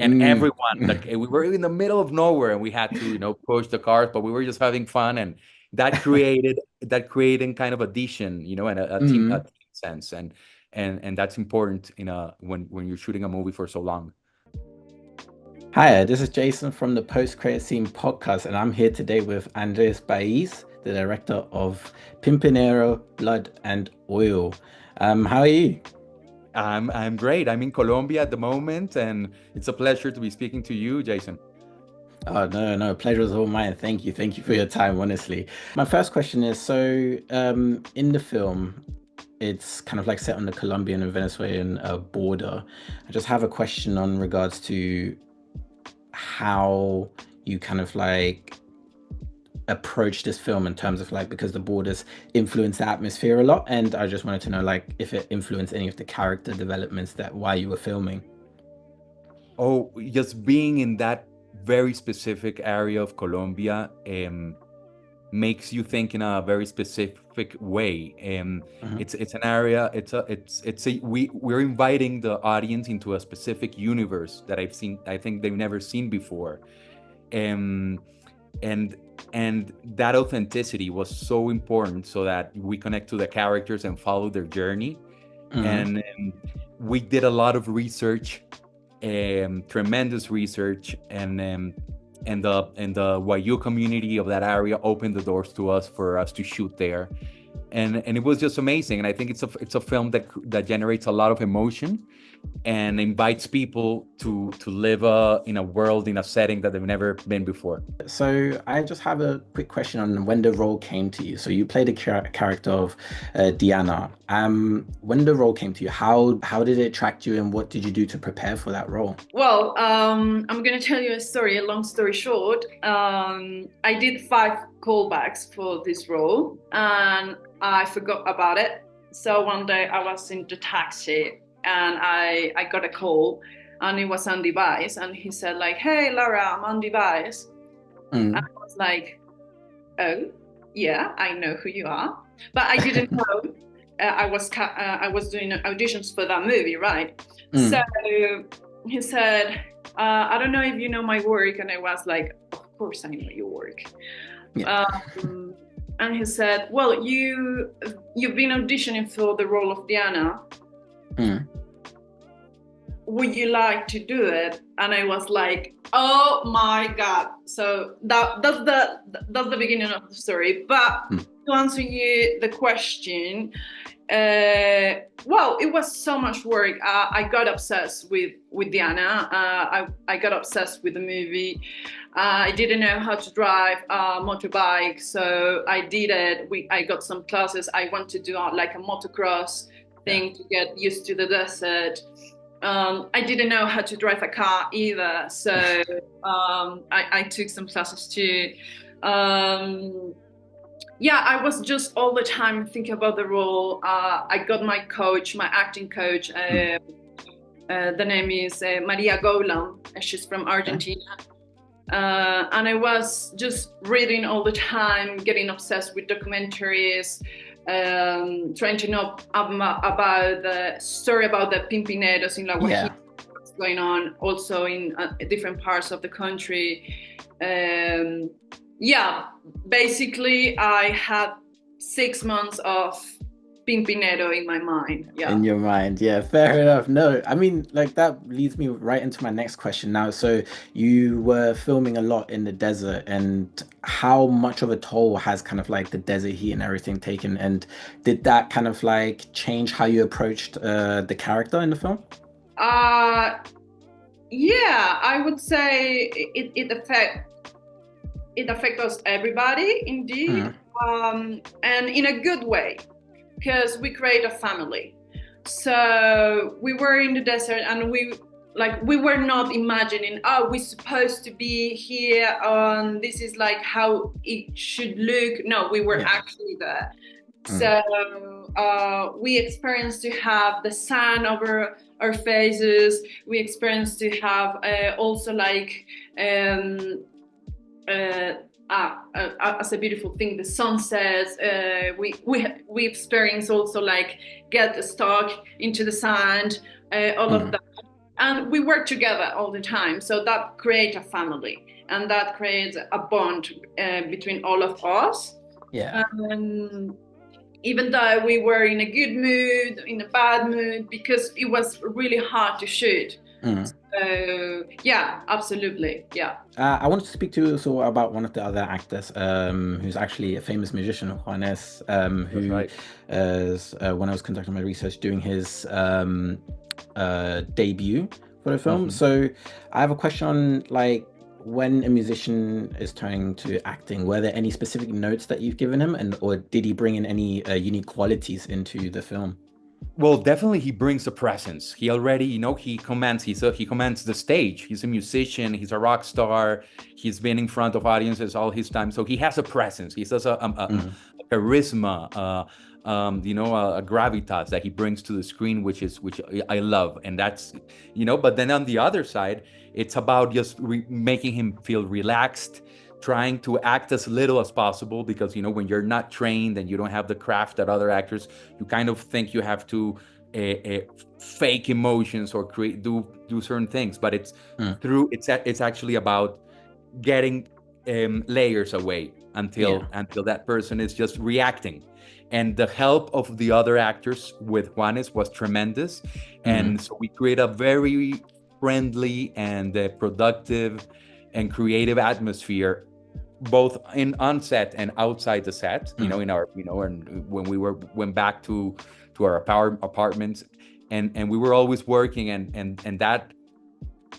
and everyone, like, we were in the middle of nowhere and we had to, push the cars, but we were just having fun, and that created kind of addition, and a team sense, and that's important when you're shooting a movie for so long. Hi, this is Jason from the Post Credit Scene podcast, and I'm here today with Andrés Baiz, the director of Pimpinero, Blood and Oil. How are you? I'm great. I'm in Colombia at the moment, and it's a pleasure to be speaking to you, Jason. Oh, no, pleasure is all mine. Thank you for your time, honestly. My first question is, so in the film, it's kind of like set on the Colombian and Venezuelan border. I just have a question on regards to how you kind of like approach this film in terms of like, because the borders influence the atmosphere a lot, and I just wanted to know like if it influenced any of the character developments that while you were filming. Oh, just being in that very specific area of Colombia makes you think in a very specific way. Mhm. It's an area. We're inviting the audience into a specific universe that I think they've never seen before. Um, and and that authenticity was so important, so that we connect to the characters and follow their journey. Mhm. And we did a lot of research, tremendous research, and the YU community of that area opened the doors to us for us to shoot there, and it was just amazing. And I think it's a film that generates a lot of emotion and invites people to live in a world, in a setting that they've never been before. So I just have a quick question on when the role came to you. So you played a character of Diana. When the role came to you, how did it attract you, and what did you do to prepare for that role? Well, I'm going to tell you a story, a long story short. I did 5 callbacks for this role and I forgot about it. So one day I was in the taxi and I got a call, and it was Andy Baiz, and he said like, "Hey Laura, I'm Andy Baiz." And Mm. I was like, "Oh, yeah, I know who you are." But I didn't know I was doing auditions for that movie, right? So Mm. he said, "I don't know if you know my work," and I was like, "Of course I know your work." Yeah. Um, and he said, "Well, you've been auditioning for the role of Diana. Mm. Would you like to do it?" And I was like, "Oh my god!" So that's the beginning of the story. But Mm. to answer you the question, well, it was so much work. I got obsessed with Diana. I got obsessed with the movie. I didn't know how to drive a motorbike, so I did it. I got some classes. I went to do like a motocross Yeah. thing to get used to the desert. I didn't know how to drive a car either, so I took some classes too. Um, yeah, I was just all the time thinking about the role. I got my coach, my acting coach. Mm. The name is Maria Golan. She's from Yeah. Argentina. And I was just reading all the time, getting obsessed with documentaries, trying to know about the story about the Pimpineros in La Guajira, Yeah. what's going on also in different parts of the country. Um, yeah, basically, I had 6 months of Pimpinero in my mind. Yeah. In your mind, yeah, fair enough. No, I mean, like that leads me right into my next question now. So you were filming a lot in the desert, and how much of a toll has kind of like the desert heat and everything taken? And did that kind of like change how you approached the character in the film? Uh, yeah, I would say it affects us everybody indeed, Mm. and in a good way, because we create a family. So we were in the desert, and we were not imagining, oh, we're supposed to be here, this is like how it should look. No, we were Yeah. actually there. Mm. So we experienced to have the sun over our faces. We experienced to have also like um, uh, as a beautiful thing, the sunsets. We experience also like get stuck into the sand, all of Mm. that. and we work together all the time, so that creates a family, and that creates a bond between all of us. Yeah. Even though we were in a good mood, in a bad mood, because it was really hard to shoot. So yeah, absolutely, yeah. I wanted to speak to you also about one of the other actors, who's actually a famous musician, Juanes, who, right. When I was conducting my research, doing his debut for the film. So I have a question on, like, when a musician is turning to acting, were there any specific notes that you've given him, or did he bring in any unique qualities into the film? Well, definitely he brings a presence. He already, he commands the stage. He's a musician, he's a rock star, he's been in front of audiences all his time. So he has a presence. He has a charisma, a gravitas that he brings to the screen, which I love. And that's, but then on the other side, it's about just making him feel relaxed, trying to act as little as possible, because when you're not trained and you don't have the craft that other actors, you kind of think you have to fake emotions or do certain things, but it's it's actually about getting layers away until that person is just reacting. And the help of the other actors with Juanes was tremendous. And so we create a very friendly and productive and creative atmosphere, both on set and outside the set. In our and when we went back to our apartments, and we were always working, and that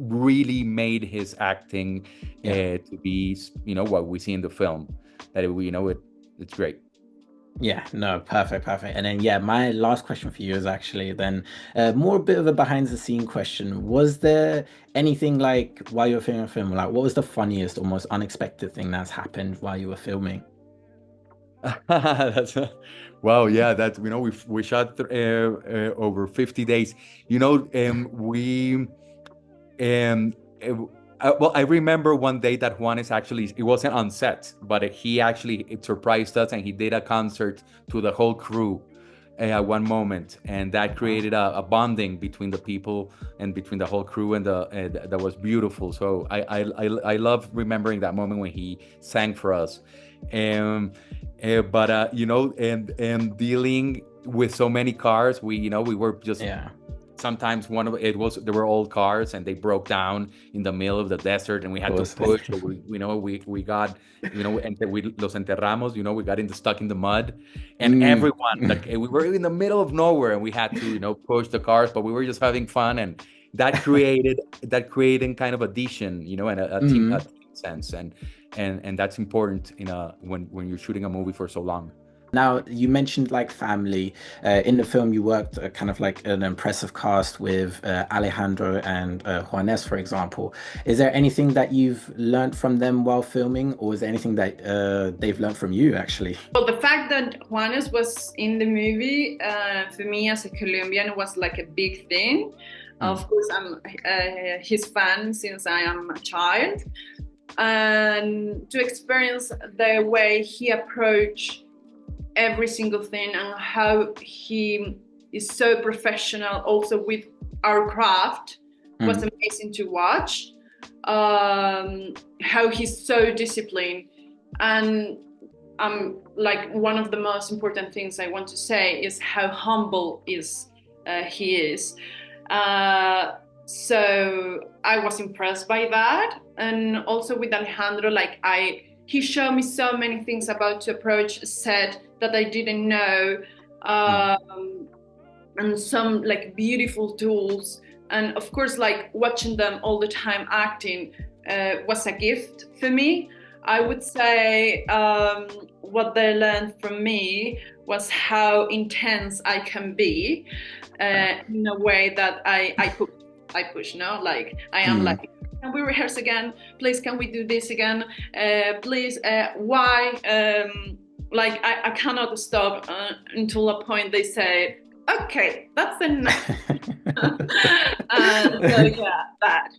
really made his acting to be what we see in the film. That it's great. Yeah, no, perfect. And then, my last question for you is actually then more a bit of a behind the scene question. Was there anything, like, while you were filming a film, like, what was the funniest or most unexpected thing that's happened while you were filming? Well, yeah, that we shot over 50 days. Well, I remember one day that Juanes it wasn't on set, but it surprised us, and he did a concert to the whole crew at one moment, and that created a bonding between the people and between the whole crew, and that was beautiful. So I love remembering that moment when he sang for us. But dealing with so many cars, we were just sometimes there were old cars and they broke down in the middle of the desert, and we had to push. So we got los enterramos. We got stuck in the mud, and everyone, we were in the middle of nowhere, and we had to push the cars, but we were just having fun, and that created kind of addition, and a team sense, and that's important when you're shooting a movie for so long. Now, you mentioned, like, family. In the film, you worked kind of like an impressive cast with Alejandro and Juanes, for example. Is there anything that you've learned from them while filming, or is there anything that they've learned from you, actually? Well, the fact that Juanes was in the movie, for me as a Colombian, was like a big thing. Of course, I'm his fan since I am a child. And to experience the way he approached every single thing, and how he is so professional also with our craft was amazing to watch. How he's so disciplined, and like, one of the most important things I want to say is how humble he is. So I was impressed by that. And also with Alejandro, like, he showed me so many things about to approach a set that I didn't know, and some, like, beautiful tools. And of course, like, watching them all the time acting was a gift for me. I would say what they learned from me was how intense I can be, in a way that I push, like, I am like, can we rehearse again? Please, can we do this again? Please, why? Like, I cannot stop until a point they say, okay, that's enough. So yeah, that.